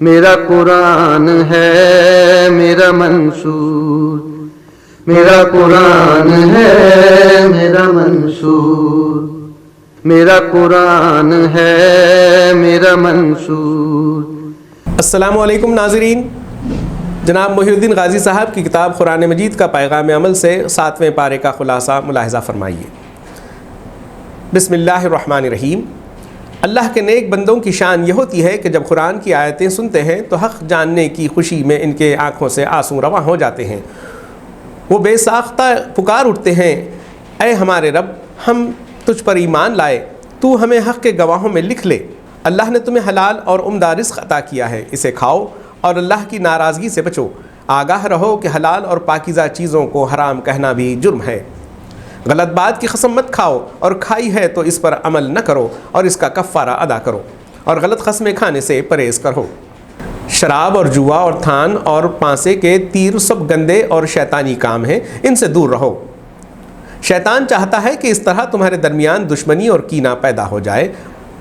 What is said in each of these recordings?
میرا قرآن ہے میرا منصور، میرا قرآن ہے میرا منصور، میرا قرآن ہے میرا منصور۔ السلام علیکم ناظرین، جناب محی الدین غازی صاحب کی کتاب قرآن مجید کا پیغام عمل سے 7ویں پارے کا خلاصہ ملاحظہ فرمائیے۔ بسم اللہ الرحمن الرحیم۔ اللہ کے نیک بندوں کی شان یہ ہوتی ہے کہ جب قرآن کی آیتیں سنتے ہیں تو حق جاننے کی خوشی میں ان کے آنکھوں سے آنسو رواں ہو جاتے ہیں۔ وہ بے ساختہ پکار اٹھتے ہیں، اے ہمارے رب، ہم تجھ پر ایمان لائے، تو ہمیں حق کے گواہوں میں لکھ لے۔ اللہ نے تمہیں حلال اور عمدہ رزق عطا کیا ہے، اسے کھاؤ اور اللہ کی ناراضگی سے بچو۔ آگاہ رہو کہ حلال اور پاکیزہ چیزوں کو حرام کہنا بھی جرم ہے۔ غلط بات کی قسم مت کھاؤ، اور کھائی ہے تو اس پر عمل نہ کرو اور اس کا کفارہ ادا کرو، اور غلط قسمیں کھانے سے پرہیز کرو۔ شراب اور جوا اور تھان اور پانسے کے تیر سب گندے اور شیطانی کام ہیں، ان سے دور رہو۔ شیطان چاہتا ہے کہ اس طرح تمہارے درمیان دشمنی اور کینہ پیدا ہو جائے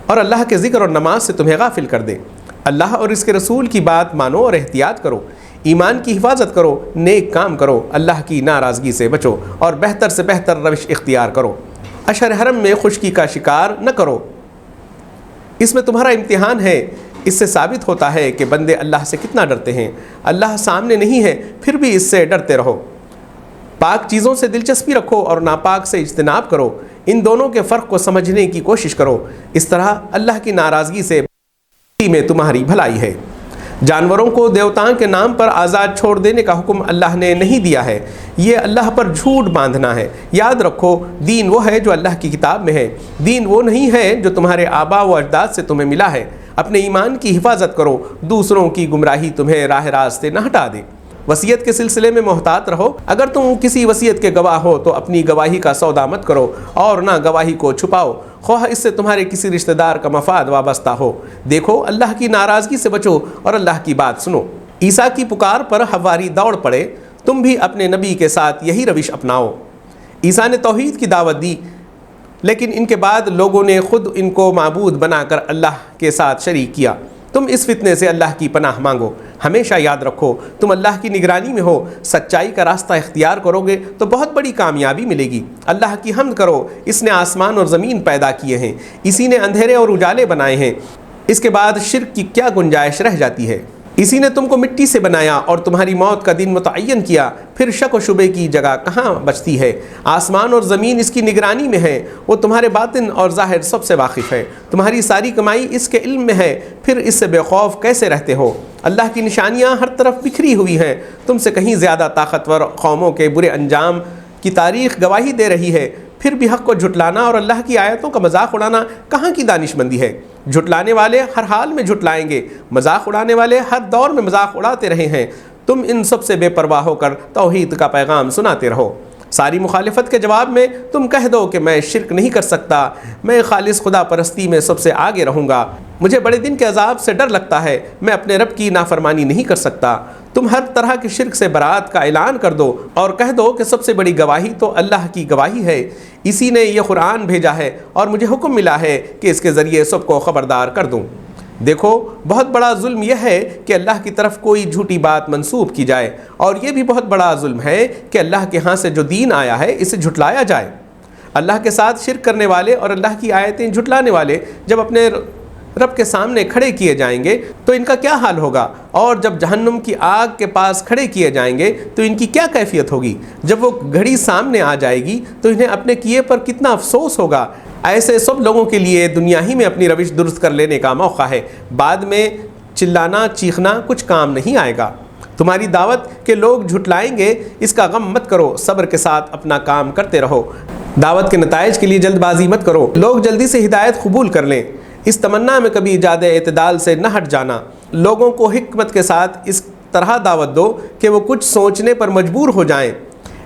اور اللہ کے ذکر اور نماز سے تمہیں غافل کر دے۔ اللہ اور اس کے رسول کی بات مانو اور احتیاط کرو، ایمان کی حفاظت کرو، نیک کام کرو، اللہ کی ناراضگی سے بچو اور بہتر سے بہتر روش اختیار کرو۔ اشہر حرم میں خشکی کا شکار نہ کرو، اس میں تمہارا امتحان ہے۔ اس سے ثابت ہوتا ہے کہ بندے اللہ سے کتنا ڈرتے ہیں۔ اللہ سامنے نہیں ہے پھر بھی اس سے ڈرتے رہو۔ پاک چیزوں سے دلچسپی رکھو اور ناپاک سے اجتناب کرو، ان دونوں کے فرق کو سمجھنے کی کوشش کرو، اس طرح اللہ کی ناراضگی سے میں تمہاری بھلائی ہے۔ جانوروں کو دیوتاؤں کے نام پر آزاد چھوڑ دینے کا حکم اللہ نے نہیں دیا ہے، یہ اللہ پر جھوٹ باندھنا ہے۔ یاد رکھو، دین وہ ہے جو اللہ کی کتاب میں ہے، دین وہ نہیں ہے جو تمہارے آبا و اجداد سے تمہیں ملا ہے۔ اپنے ایمان کی حفاظت کرو، دوسروں کی گمراہی تمہیں راہ راست سے نہ ہٹا دے۔ وصیت کے سلسلے میں محتاط رہو، اگر تم کسی وصیت کے گواہ ہو تو اپنی گواہی کا سودا مت کرو اور نہ گواہی کو چھپاؤ، خواہ اس سے تمہارے کسی رشتہ دار کا مفاد وابستہ ہو۔ دیکھو، اللہ کی ناراضگی سے بچو اور اللہ کی بات سنو۔ عیسیٰ کی پکار پر حواری دوڑ پڑے، تم بھی اپنے نبی کے ساتھ یہی روش اپناؤ۔ عیسیٰ نے توحید کی دعوت دی، لیکن ان کے بعد لوگوں نے خود ان کو معبود بنا کر اللہ کے ساتھ شریک کیا۔ تم اس فتنے سے اللہ کی پناہ مانگو۔ ہمیشہ یاد رکھو، تم اللہ کی نگرانی میں ہو، سچائی کا راستہ اختیار کرو گے تو بہت بڑی کامیابی ملے گی۔ اللہ کی حمد کرو، اس نے آسمان اور زمین پیدا کیے ہیں، اسی نے اندھیرے اور اجالے بنائے ہیں، اس کے بعد شرک کی کیا گنجائش رہ جاتی ہے؟ اسی نے تم کو مٹی سے بنایا اور تمہاری موت کا دن متعین کیا، پھر شک و شبے کی جگہ کہاں بچتی ہے؟ آسمان اور زمین اس کی نگرانی میں ہے، وہ تمہارے باطن اور ظاہر سب سے واقف ہے۔ تمہاری ساری کمائی اس کے علم میں ہے، پھر اس سے بے خوف کیسے رہتے ہو؟ اللہ کی نشانیاں ہر طرف بکھری ہوئی ہیں، تم سے کہیں زیادہ طاقتور قوموں کے برے انجام کی تاریخ گواہی دے رہی ہے، پھر بھی حق کو جھٹلانا اور اللہ کی آیتوں کا مذاق اڑانا کہاں کی دانش مندی ہے؟ جھٹلانے والے ہر حال میں جھٹلائیں گے، مذاق اڑانے والے ہر دور میں مذاق اڑاتے رہے ہیں۔ تم ان سب سے بے پرواہ ہو کر توحید کا پیغام سناتے رہو۔ ساری مخالفت کے جواب میں تم کہہ دو کہ میں شرک نہیں کر سکتا، میں خالص خدا پرستی میں سب سے آگے رہوں گا، مجھے بڑے دن کے عذاب سے ڈر لگتا ہے، میں اپنے رب کی نافرمانی نہیں کر سکتا۔ تم ہر طرح کے شرک سے برات کا اعلان کر دو اور کہہ دو کہ سب سے بڑی گواہی تو اللہ کی گواہی ہے، اسی نے یہ قرآن بھیجا ہے اور مجھے حکم ملا ہے کہ اس کے ذریعے سب کو خبردار کر دوں۔ دیکھو، بہت بڑا ظلم یہ ہے کہ اللہ کی طرف کوئی جھوٹی بات منسوب کی جائے، اور یہ بھی بہت بڑا ظلم ہے کہ اللہ کے ہاں سے جو دین آیا ہے اسے جھٹلایا جائے۔ اللہ کے ساتھ شرک کرنے والے اور اللہ کی آیتیں جھٹلانے والے جب اپنے رب کے سامنے کھڑے کیے جائیں گے تو ان کا کیا حال ہوگا، اور جب جہنم کی آگ کے پاس کھڑے کیے جائیں گے تو ان کی کیا کیفیت ہوگی؟ جب وہ گھڑی سامنے آ جائے گی تو انہیں اپنے کیے پر کتنا افسوس ہوگا۔ ایسے سب لوگوں کے لیے دنیا ہی میں اپنی روش درست کر لینے کا موقع ہے، بعد میں چلانا چیخنا کچھ کام نہیں آئے گا۔ تمہاری دعوت کہ لوگ جھٹلائیں گے، اس کا غم مت کرو، صبر کے ساتھ اپنا کام کرتے رہو۔ دعوت کے نتائج کے لیے جلد بازی مت کرو، لوگ جلدی سے ہدایت قبول کر لیں، اس تمنا میں کبھی ایجاد اعتدال سے نہ ہٹ جانا۔ لوگوں کو حکمت کے ساتھ اس طرح دعوت دو کہ وہ کچھ سوچنے پر مجبور ہو جائیں،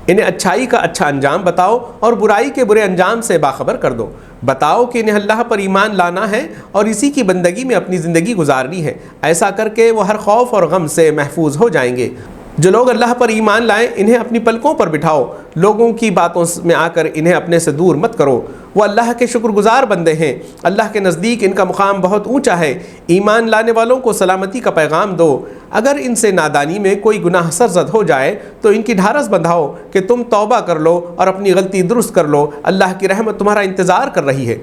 انہیں اچھائی کا اچھا انجام بتاؤ اور برائی کے برے انجام سے باخبر کر دو۔ بتاؤ کہ انہیں اللہ پر ایمان لانا ہے اور اسی کی بندگی میں اپنی زندگی گزارنی ہے، ایسا کر کے وہ ہر خوف اور غم سے محفوظ ہو جائیں گے۔ جو لوگ اللہ پر ایمان لائیں انہیں اپنی پلکوں پر بٹھاؤ، لوگوں کی باتوں میں آ کر انہیں اپنے سے دور مت کرو، وہ اللہ کے شکر گزار بندے ہیں، اللہ کے نزدیک ان کا مقام بہت اونچا ہے۔ ایمان لانے والوں کو سلامتی کا پیغام دو، اگر ان سے نادانی میں کوئی گناہ سرزد ہو جائے تو ان کی ڈھارس بندھاؤ کہ تم توبہ کر لو اور اپنی غلطی درست کر لو، اللہ کی رحمت تمہارا انتظار کر رہی ہے۔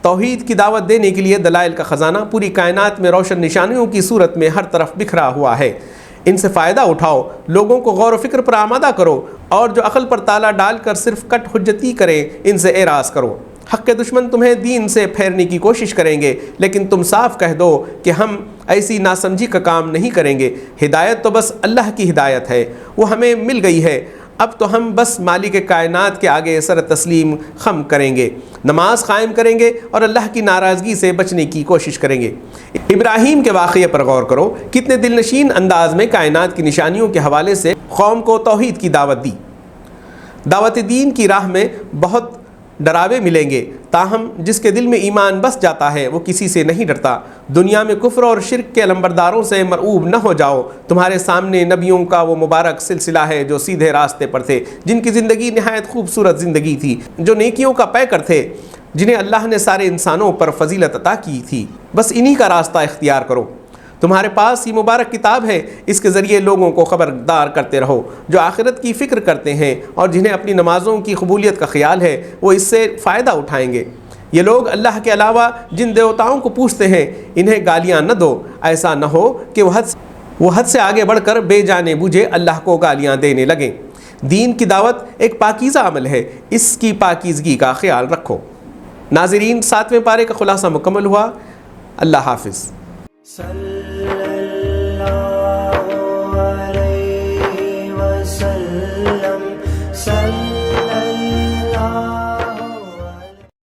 توحید کی دعوت دینے کے لیے دلائل کا خزانہ پوری کائنات میں روشن نشانیوں کی صورت میں ہر طرف بکھرا ہوا ہے، ان سے فائدہ اٹھاؤ، لوگوں کو غور و فکر پر آمادہ کرو، اور جو عقل پر تالا ڈال کر صرف کٹ حجتی کریں ان سے اعراض کرو۔ حق کے دشمن تمہیں دین سے پھیرنے کی کوشش کریں گے، لیکن تم صاف کہہ دو کہ ہم ایسی ناسمجھی کا کام نہیں کریں گے، ہدایت تو بس اللہ کی ہدایت ہے، وہ ہمیں مل گئی ہے، اب تو ہم بس مالک کائنات کے آگے سر تسلیم خم کریں گے، نماز قائم کریں گے اور اللہ کی ناراضگی سے بچنے کی کوشش کریں گے۔ ابراہیم کے واقعے پر غور کرو، کتنے دل نشین انداز میں کائنات کی نشانیوں کے حوالے سے قوم کو توحید کی دعوت دی۔ دعوت دین کی راہ میں بہت ڈراوے ملیں گے، تاہم جس کے دل میں ایمان بس جاتا ہے وہ کسی سے نہیں ڈرتا۔ دنیا میں کفر اور شرک کے علمبرداروں سے مرعوب نہ ہو جاؤ، تمہارے سامنے نبیوں کا وہ مبارک سلسلہ ہے جو سیدھے راستے پر تھے، جن کی زندگی نہایت خوبصورت زندگی تھی، جو نیکیوں کا پیکر تھے، جنہیں اللہ نے سارے انسانوں پر فضیلت عطا کی تھی۔ بس انہی کا راستہ اختیار کرو۔ تمہارے پاس یہ مبارک کتاب ہے، اس کے ذریعے لوگوں کو خبردار کرتے رہو۔ جو آخرت کی فکر کرتے ہیں اور جنہیں اپنی نمازوں کی قبولیت کا خیال ہے وہ اس سے فائدہ اٹھائیں گے۔ یہ لوگ اللہ کے علاوہ جن دیوتاؤں کو پوجتے ہیں انہیں گالیاں نہ دو، ایسا نہ ہو کہ وہ حد سے آگے بڑھ کر بے جانے بوجھے اللہ کو گالیاں دینے لگیں۔ دین کی دعوت ایک پاکیزہ عمل ہے، اس کی پاکیزگی کا خیال رکھو۔ ناظرین، 7ویں پارے کا خلاصہ مکمل ہوا۔ اللہ حافظ۔